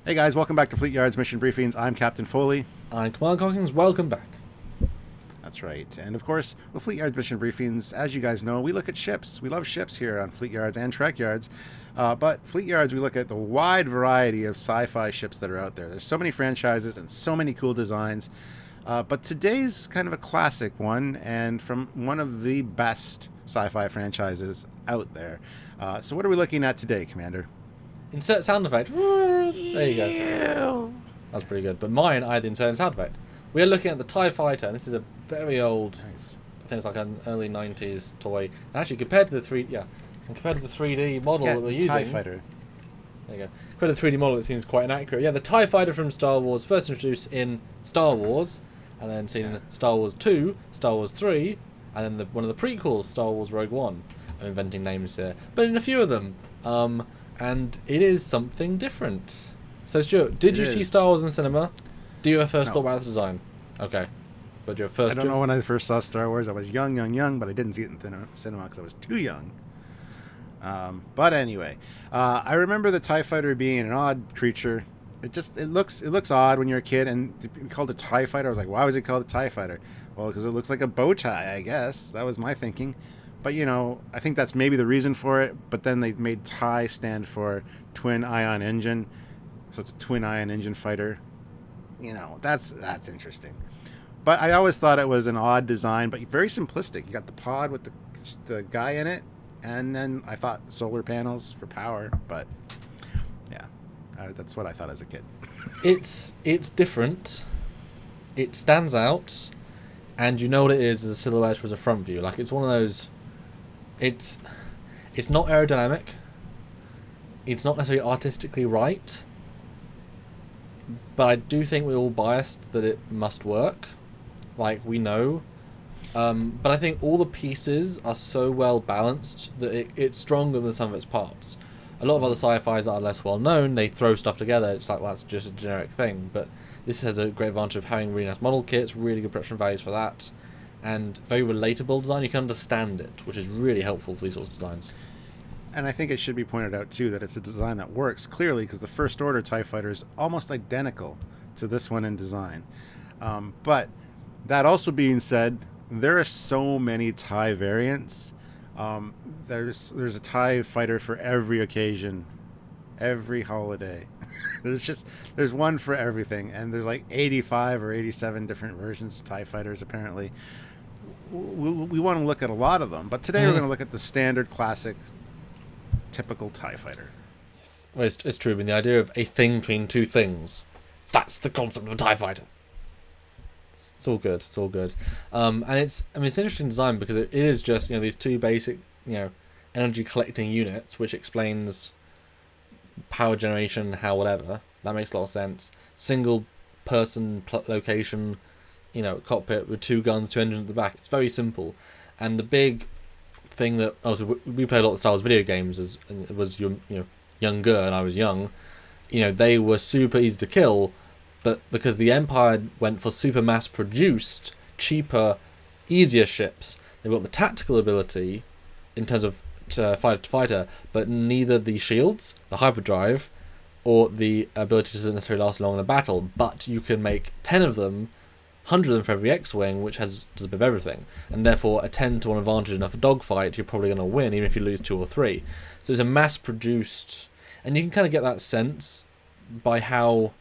Hey guys, welcome back to Fleetyards Mission Briefings. I'm Captain Foley. I'm Command Cockings, welcome back. That's right. And of course, with Fleetyards Mission Briefings, as you guys know, we look at ships. We love ships here on Fleetyards and Trekyards. But Fleetyards, we look at the wide variety of sci-fi ships that are out there. There's so many franchises and so many cool designs. But today's kind of a classic one, and from one of the best sci-fi franchises out there. So what are we looking at today, Commander? Insert sound effect. There you go. That's pretty good. But mine, I had the insert sound effect. We are looking at the TIE Fighter, and this is a very old, Nice. I think it's like an early 90s toy. And actually, compared to the 3D model that we're using... TIE Fighter. There you go. Compared to the 3D model, it seems quite inaccurate. Yeah, the TIE Fighter from Star Wars, first introduced in Star Wars, and then seen in Star Wars 2, Star Wars 3, and then one of the prequels, Star Wars Rogue One. I'm inventing names here. But in a few of them. And it is something different. So, Stuart, did you see Star Wars in the cinema? Do you have first thought about the design? Okay. But your first... I don't know when I first saw Star Wars. I was young, but I didn't see it in cinema because I was too young. But anyway, I remember the TIE Fighter being an odd creature. It looks odd when you're a kid, and to be called a TIE Fighter, I was like, why was it called a TIE Fighter? Well, because it looks like a bow tie, I guess. That was my thinking. But, you know, I think that's maybe the reason for it. But then they made TIE stand for Twin Ion Engine. So it's a Twin Ion Engine fighter. You know, that's interesting. But I always thought it was an odd design, but very simplistic. You got the pod with the guy in it. And then I thought solar panels for power. But, yeah, that's what I thought as a kid. It's different. It stands out. And you know what it is a silhouette with a front view. Like, it's one of those... It's not aerodynamic. It's not necessarily artistically right. But I do think we're all biased that it must work. Like, we know. But I think all the pieces are so well balanced that it's stronger than some of its parts. A lot of other sci-fis that are less well known, they throw stuff together. It's like, well, that's just a generic thing. But this has a great advantage of having really nice model kits, really good production values for that. And very relatable design. You can understand it, which is really helpful for these sorts of designs. And I think it should be pointed out, too, that it's a design that works, clearly, because the First Order TIE Fighter is almost identical to this one in design. But that also being said, there are so many TIE variants. There's a TIE Fighter for every occasion, every holiday. there's one for everything, and there's like 85 or 87 different versions of TIE Fighters, apparently. We want to look at a lot of them, but today we're going to look at the standard, classic, typical TIE Fighter. Yes. Well, it's true, but the idea of a thing between two things, that's the concept of a TIE Fighter. It's all good. It's all good. And it's an interesting design because it is just, these two basic, energy collecting units, which explains power generation, how whatever. That makes a lot of sense. Single person location, cockpit with two guns, two engines at the back. It's very simple. And the big thing that also we played a lot of Star Wars video games as it was younger and I was young. They were super easy to kill, but because the Empire went for super mass produced, cheaper, easier ships, they've got the tactical ability in terms of fighter to fighter, but neither the shields, the hyperdrive, or the ability to necessarily last long in a battle. But you can make 10 of them, 100 of them for every X-Wing, which does a bit of everything. And therefore, a 10 to 1 advantage enough a dogfight, you're probably going to win, even if you lose 2 or 3. So it's a mass-produced... And you can kind of get that sense by how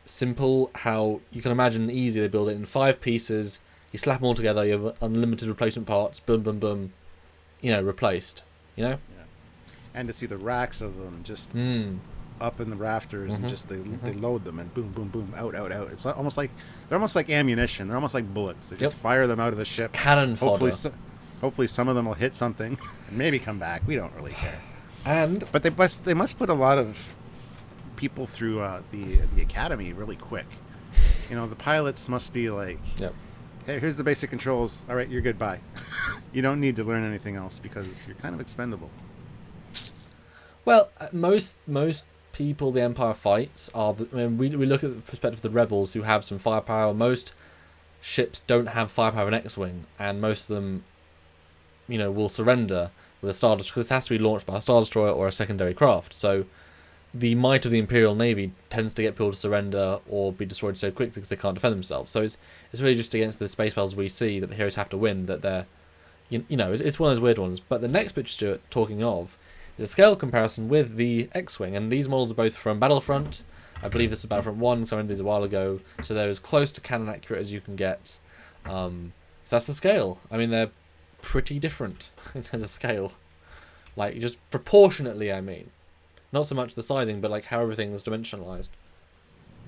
simple, how you can imagine easy they build it in 5 pieces, you slap them all together, you have unlimited replacement parts, boom, boom, boom, replaced, Yeah. And to see the racks of them just up in the rafters, and just they load them and boom, boom, boom, out. It's almost like they're almost like ammunition. They're almost like bullets. They just fire them out of the ship. Cannon fodder. Hopefully some of them will hit something and maybe come back. We don't really care. But they must put a lot of people through the academy really quick. The pilots must be like, hey, here's the basic controls. All right, you're good. Bye. You don't need to learn anything else because you're kind of expendable. Well, most people the Empire fights are... we look at the perspective of the Rebels who have some firepower. Most ships don't have firepower in X-Wing, and most of them, will surrender with a Star Destroyer, because it has to be launched by a Star Destroyer or a secondary craft. So the might of the Imperial Navy tends to get people to surrender or be destroyed so quickly because they can't defend themselves. So it's really just against the space battles we see that the heroes have to win, that they're, it's one of those weird ones. But the next picture, Stuart, talking of, is a scale comparison with the X-Wing, and these models are both from Battlefront. I believe this is Battlefront 1, because I remember these a while ago, so they're as close to canon accurate as you can get. So that's the scale. I mean, they're pretty different in terms of scale. Like, just proportionately, I mean. Not so much the sizing, but like how everything is dimensionalized.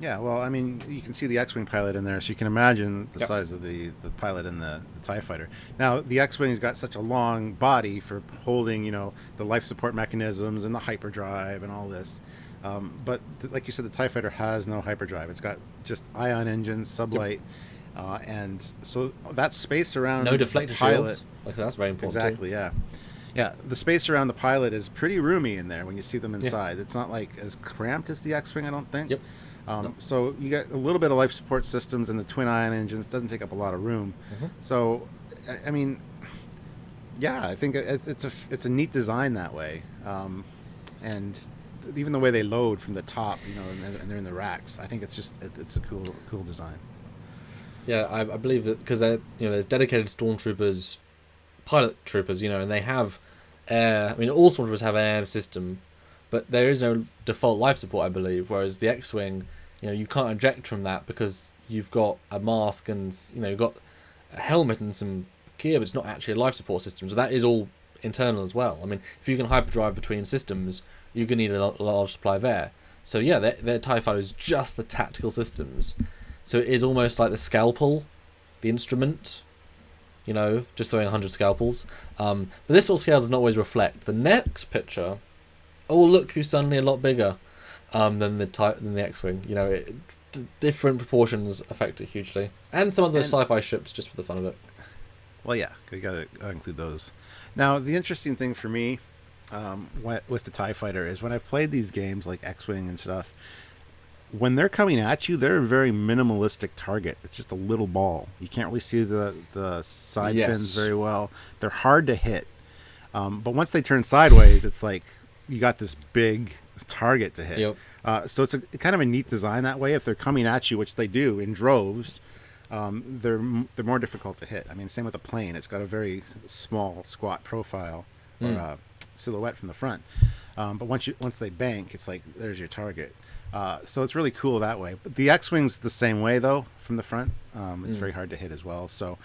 Yeah, well, I mean, you can see the X-Wing pilot in there, so you can imagine the Yep. size of the pilot in the TIE fighter. Now, the X-Wing's got such a long body for holding, the life support mechanisms and the hyperdrive and all this. But like you said, the TIE fighter has no hyperdrive. It's got just ion engines, sublight, and so that space around No deflector the pilot, shields. Like, that's very important exactly, too. yeah. Yeah, the space around the pilot is pretty roomy in there when you see them inside. Yeah. It's not like as cramped as the X-Wing, I don't think. Yep. No. So you get a little bit of life support systems and the twin ion engines. Doesn't take up a lot of room. Mm-hmm. So, I mean, yeah, I think it's a neat design that way. And even the way they load from the top, and they're in the racks. I think it's a cool design. Yeah, I believe that because there's dedicated stormtroopers, pilot troopers, and they have air. I mean, all stormtroopers have an air system, but there is no default life support, I believe. Whereas the X-Wing, you can't eject from that because you've got a mask and you've got a helmet and some gear, but it's not actually a life support system. So that is all internal as well. I mean, if you can hyperdrive between systems, you're going to need a large supply of air. So yeah, their TIE fighter is just the tactical systems. So it is almost like the scalpel, the instrument. Just throwing 100 scalpels. But this sort of scale does not always reflect. The next picture, look who's suddenly a lot bigger than the X-Wing. Different proportions affect it hugely. And some of the sci-fi ships, just for the fun of it. Well, yeah, you gotta include those. Now, the interesting thing for me with the TIE fighter is when I've played these games like X-Wing and stuff, when they're coming at you, they're a very minimalistic target. It's just a little ball. You can't really see the side fins very well. They're hard to hit. But once they turn sideways, it's like you got this big target to hit. Yep. So it's kind of a neat design that way. If they're coming at you, which they do in droves, they're more difficult to hit. I mean, same with a plane. It's got a very small, squat profile or silhouette from the front. But once they bank, it's like there's your target. So it's really cool that way. But the X-Wing's the same way though from the front. It's very hard to hit as well. So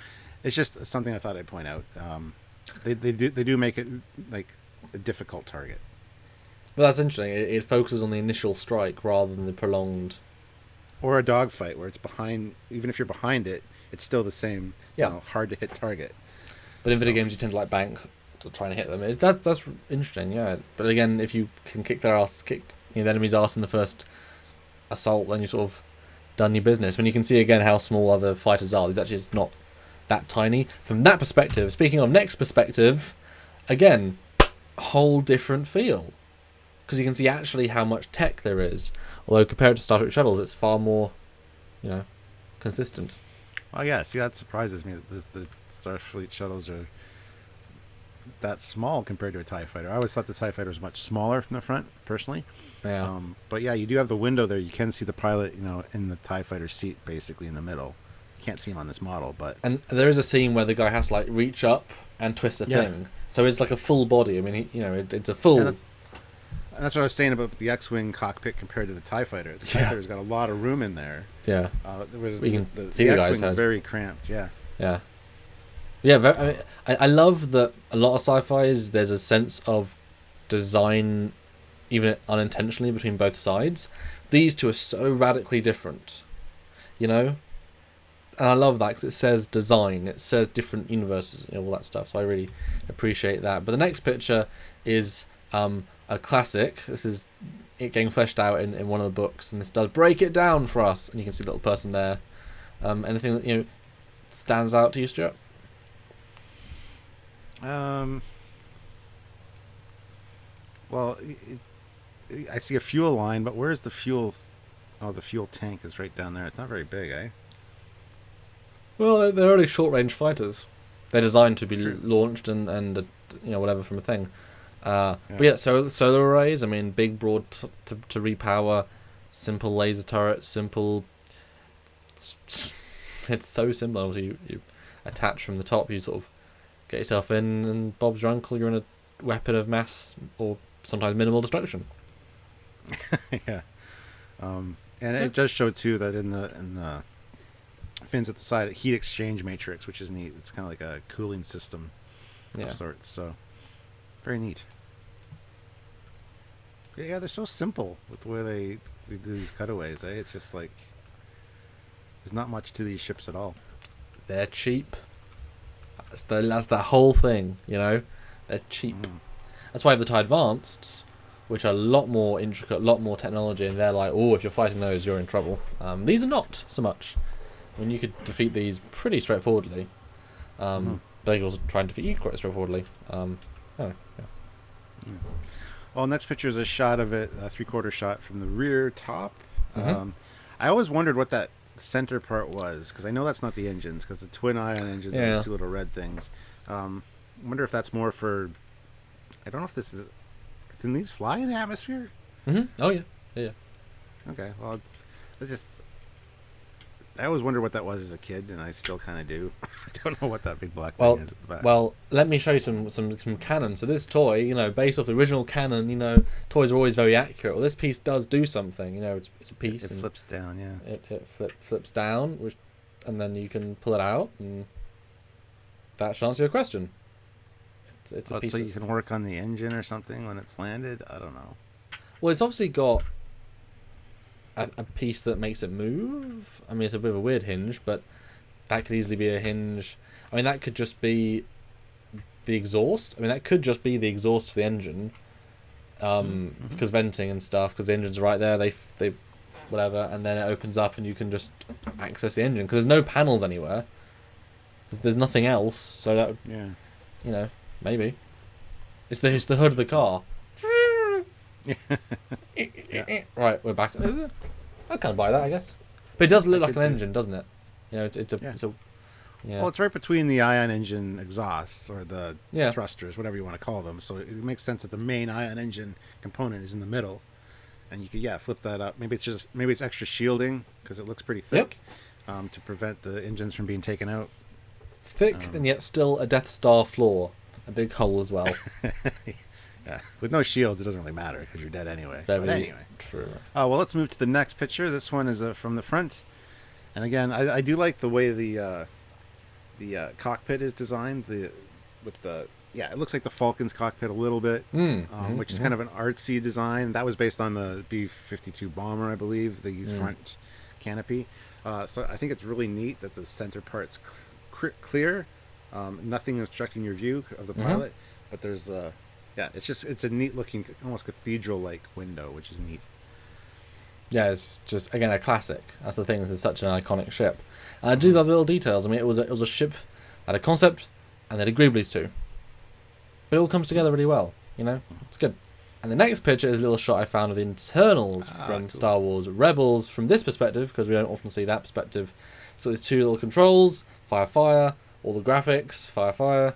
it's just something I thought I'd point out. They do make it like a difficult target. Well, that's interesting. It focuses on the initial strike rather than the prolonged. Or a dogfight where it's behind. Even if you're behind it, it's still the same. Hard to hit target. But in video games, you tend to bank to try and hit them. That's interesting. Yeah. But again, if you can kick the enemy's ass in the first assault, then you're sort of done your business. When you can see again how small other fighters are, it's not that tiny. From that perspective, speaking of next perspective, again, whole different feel. Because you can see actually how much tech there is. Although compared to Star Trek shuttles, it's far more, consistent. Well, yeah, see, that surprises me that the Starfleet shuttles are that small compared to a TIE fighter. I always thought the TIE fighter was much smaller from the front, personally. Yeah. But yeah, you do have the window there. You can see the pilot, in the TIE fighter seat, basically in the middle. You can't see him on this model, but... And there is a scene where the guy has to, reach up and twist a thing. So it's like a full body. I mean, it's a full... And that's what I was saying about the X-Wing cockpit compared to the TIE fighter. The TIE fighter's got a lot of room in there. Yeah. We can see the X-Wing is very cramped, yeah. Yeah. Yeah, I love that a lot of sci-fis, there's a sense of design, even unintentionally, between both sides. These two are so radically different, And I love that because it says design, it says different universes, all that stuff. So I really appreciate that. But the next picture is a classic. This is it getting fleshed out in one of the books, and this does break it down for us. And you can see the little person there. Anything that stands out to you, Stuart? Well, I see a fuel line, but where's the fuel? Oh, the fuel tank is right down there. It's not very big, eh? Well, they're only short-range fighters. They're designed to be launched and whatever from a thing. But yeah, so solar arrays. I mean, big, broad to repower, simple laser turret, simple. It's so simple. Obviously, you attach from the top. You sort of get yourself in, and Bob's your uncle. You're in a weapon of mass or sometimes minimal destruction. Yeah. And it does show too that in the fins at the side, a heat exchange matrix, which is neat. It's kind of like a cooling system of sorts. So very neat. Yeah, they're so simple with the way they do these cutaways. It's just like there's not much to these ships at all. They're cheap. That's the whole thing, you know. They're cheap. That's why the TIE Advanced, which are a lot more intricate, a lot more technology, and they're like, oh, if you're fighting those, you're in trouble. These are not so much. I mean, you could defeat these pretty straightforwardly. But they can also try and defeat you quite straightforwardly. Well, next picture is a shot of it, a 3/4 shot from the rear top. I always wondered what that center part was, because I know that's not the engines, because the twin ion engines are these two little red things. I wonder if that's more for, I don't know if this is, can these fly in the atmosphere? Oh yeah. Okay, well, it's just, I always wondered what that was as a kid, and I still kind of do. I don't know what that big black thing is at the back. Well, let me show you some canon. So this toy, you know, based off the original canon, you know, toys are always very accurate. Well, this piece does do something. You know, it's a piece. It flips down, yeah. It flips down, and then you can pull it out, and that should answer your question. It's a piece. So you can work on the engine or something when it's landed? I don't know. Well, it's obviously got a piece that makes it move. I mean, it's a bit of a weird hinge, but that could easily be a hinge. I mean, that could just be the exhaust. I mean, that could just be the exhaust for the engine, because venting and stuff. Because the engine's right there. They whatever, and then it opens up, and you can just access the engine. Because there's no panels anywhere. There's nothing else. So that, you know, maybe it's the hood of the car. Right, we're back. I'd kind of buy that, I guess. But it does look like an engine, doesn't it? You know, it's a Well, it's right between the ion engine exhausts or the thrusters, whatever you want to call them. So it makes sense that the main ion engine component is in the middle, and you could flip that up. Maybe it's extra shielding because it looks pretty thick, to prevent the engines from being taken out. Thick and yet still a Death Star floor, a big hole as well. Yeah, with no shields, it doesn't really matter because you're dead anyway. Very but anyway, true. Well, let's move to the next picture. This one is from the front, and again, I do like the way the cockpit is designed. It looks like the Falcon's cockpit a little bit, which is kind of an artsy design. That was based on the B-52 bomber, I believe. They use front canopy, so I think it's really neat that the center part's clear, nothing obstructing your view of the pilot, but there's the it's a neat looking, almost cathedral-like window, which is neat. Yeah, it's just, again, a classic. That's the thing. It's such an iconic ship. I do love the little details. I mean, it was a ship that had a concept and then a Greeblies too. But it all comes together really well. You know, it's good. And the next picture is a little shot I found of the internals from Star Wars Rebels from this perspective, because we don't often see that perspective. So there's two little controls: fire, all the graphics, fire.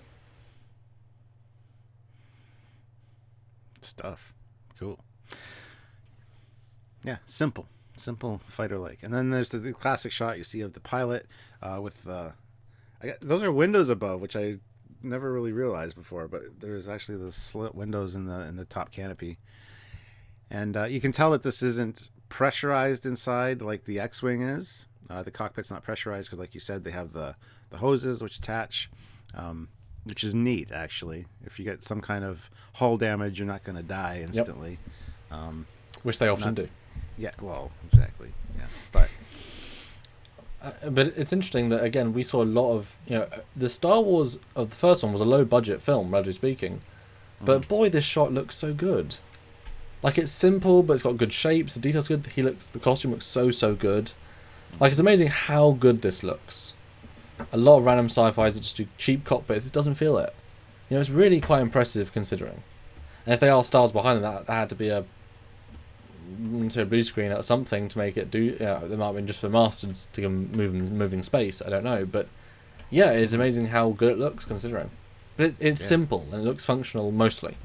Stuff. Cool. Yeah, simple fighter like. And then there's the classic shot you see of the pilot with those are windows above, which I never really realized before, but there's actually the slit windows in the top canopy, and you can tell that this isn't pressurized inside like the X-wing is. The cockpit's not pressurized because, like you said, they have the hoses which attach. Which is neat, actually. If you get some kind of hull damage, you're not going to die instantly. Which they often do. Yeah, well, exactly. Yeah, but it's interesting that, again, we saw a lot of, you know, the Star Wars of the first one was a low budget film, relatively speaking. But boy, this shot looks so good. Like, it's simple, but it's got good shapes. The detail's good. The costume looks so good. Like, it's amazing how good this looks. A lot of random sci-fis that just do cheap cockpits. It doesn't feel it. You know, it's really quite impressive considering. And if they are stars behind them, that had to be a blue screen or something to make it do. You know, there might have been just for masters to move in space. I don't know, but yeah, it's amazing how good it looks considering. But it's simple and it looks functional mostly.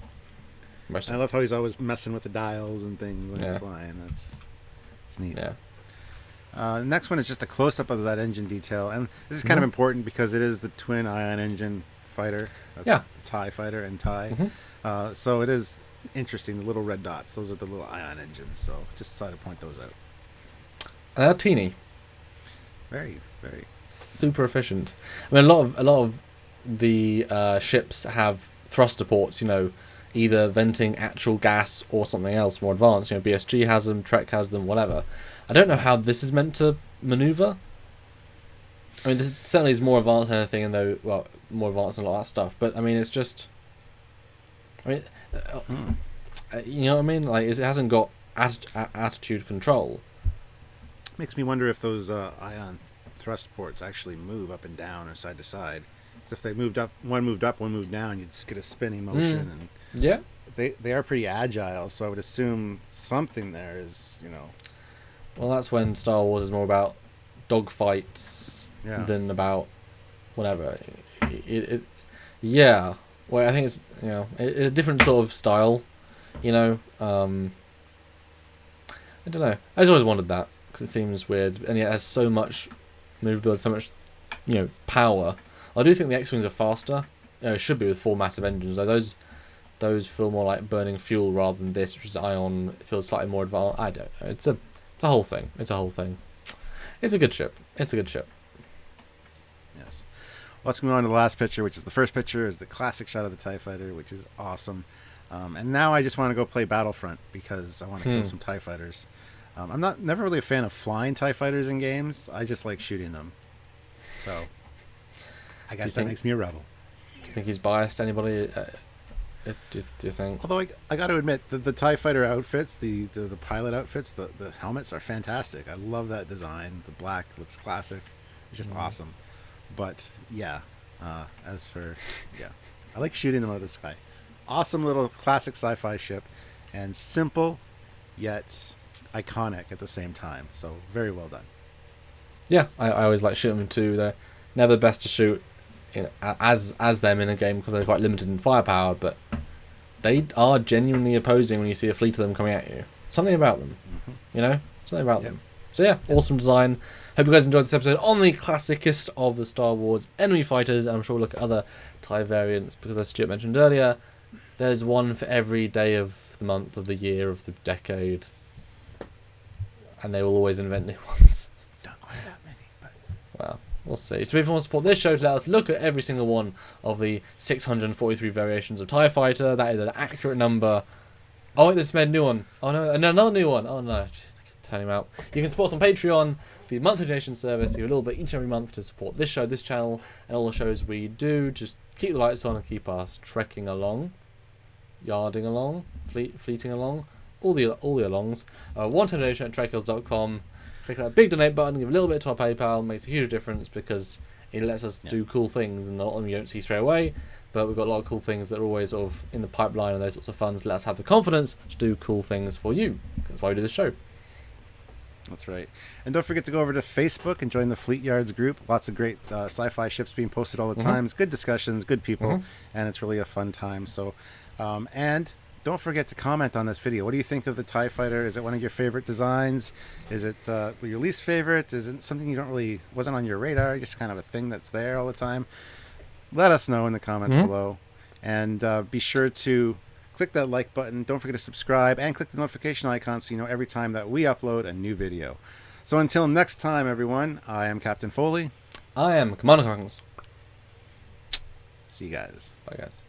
Most I love how he's always messing with the dials and things when Yeah. he's flying. It's neat. Yeah. Next one is just a close-up of that engine detail, and this is kind of important because it is the twin ion engine fighter. That's Yeah. the TIE fighter and TIE. So it is interesting. The little red dots; those are the little ion engines. So just decided to point those out. And they're teeny. Very, very. Super efficient. I mean, a lot of the ships have thruster ports. You know, either venting actual gas or something else more advanced. You know, BSG has them, Trek has them, whatever. I don't know how this is meant to maneuver. I mean, this certainly is more advanced than anything, and though, well, more advanced than a lot of that stuff. But I mean, it's just. I mean, you know what I mean? Like, it hasn't got attitude control. Makes me wonder if those ion thrust ports actually move up and down or side to side. Because if they moved up, one moved down, you'd just get a spinning motion. And Yeah. they are pretty agile, so I would assume something there is, you know. Well, that's when Star Wars is more about dogfights than about whatever. Yeah. Well, I think it's, you know, it's a different sort of style. You know, I don't know. I just always wanted that because it seems weird, and yet it has so much movability, so much, you know, power. I do think the X-wings are faster. You know, it should be with 4 massive engines. Though those feel more like burning fuel rather than this, which is ion. It feels slightly more advanced. I don't know. It's a whole thing. It's a whole thing. It's a good ship. It's a good ship. Yes. Let's move on to the last picture, which is the first picture, is the classic shot of the TIE Fighter, which is awesome. And now I just want to go play Battlefront because I want to kill some TIE Fighters. I'm never really a fan of flying TIE Fighters in games. I just like shooting them. So I guess that makes me a rebel. Do you think he's biased? Anybody? Do you think? Although I got to admit, the TIE Fighter outfits, the pilot outfits, the helmets are fantastic. I love that design. The black looks classic. It's just awesome. But yeah, as for I like shooting them out of the sky. Awesome little classic sci-fi ship, and simple yet iconic at the same time. So very well done. Yeah, I always like shooting them too. They're never the best to shoot, you know, as them in a game because they're quite limited in firepower, but they are genuinely opposing when you see a fleet of them coming at you. Something about them, you know, something about them. So yeah, awesome design. Hope you guys enjoyed this episode on the classicest of the Star Wars enemy fighters, and I'm sure we'll look at other TIE variants because, as Stuart mentioned earlier, there's one for every day of the month, of the year, of the decade, and they will always invent new ones. Not quite that many, but Well, we'll see. So if you want to support this show, to let us look at every single one of the 643 variations of TIE Fighter. That is an accurate number. Oh, wait, this made a new one. Oh no, another new one. Oh no, turn him out. You can support us on Patreon, the monthly donation service. You give a little bit each and every month to support this show, this channel, and all the shows we do. Just keep the lights on and keep us trekking along, yarding along, fleeting along, all the alongs. One-time donation at Trekyards.com. Click that big donate button, give a little bit to our PayPal. Makes a huge difference because it lets us do cool things, and a lot of them you don't see straight away. But we've got a lot of cool things that are always sort of in the pipeline, and those sorts of funds let us have the confidence to do cool things for you. That's why we do this show. that's right. And don't forget to go over to Facebook and join the Fleetyards group. Lots of great sci-fi ships being posted all the time. It's good discussions, good people, and it's really a fun time. So, and don't forget to comment on this video. What do you think of the TIE Fighter? Is it one of your favorite designs? Is it your least favorite? Is it something you don't really, wasn't on your radar, just kind of a thing that's there all the time? Let us know in the comments below. And be sure to click that like button. Don't forget to subscribe and click the notification icon so you know every time that we upload a new video. So until next time, everyone, I am Captain Foley. I am Commander Cockpit. See you guys. Bye, guys.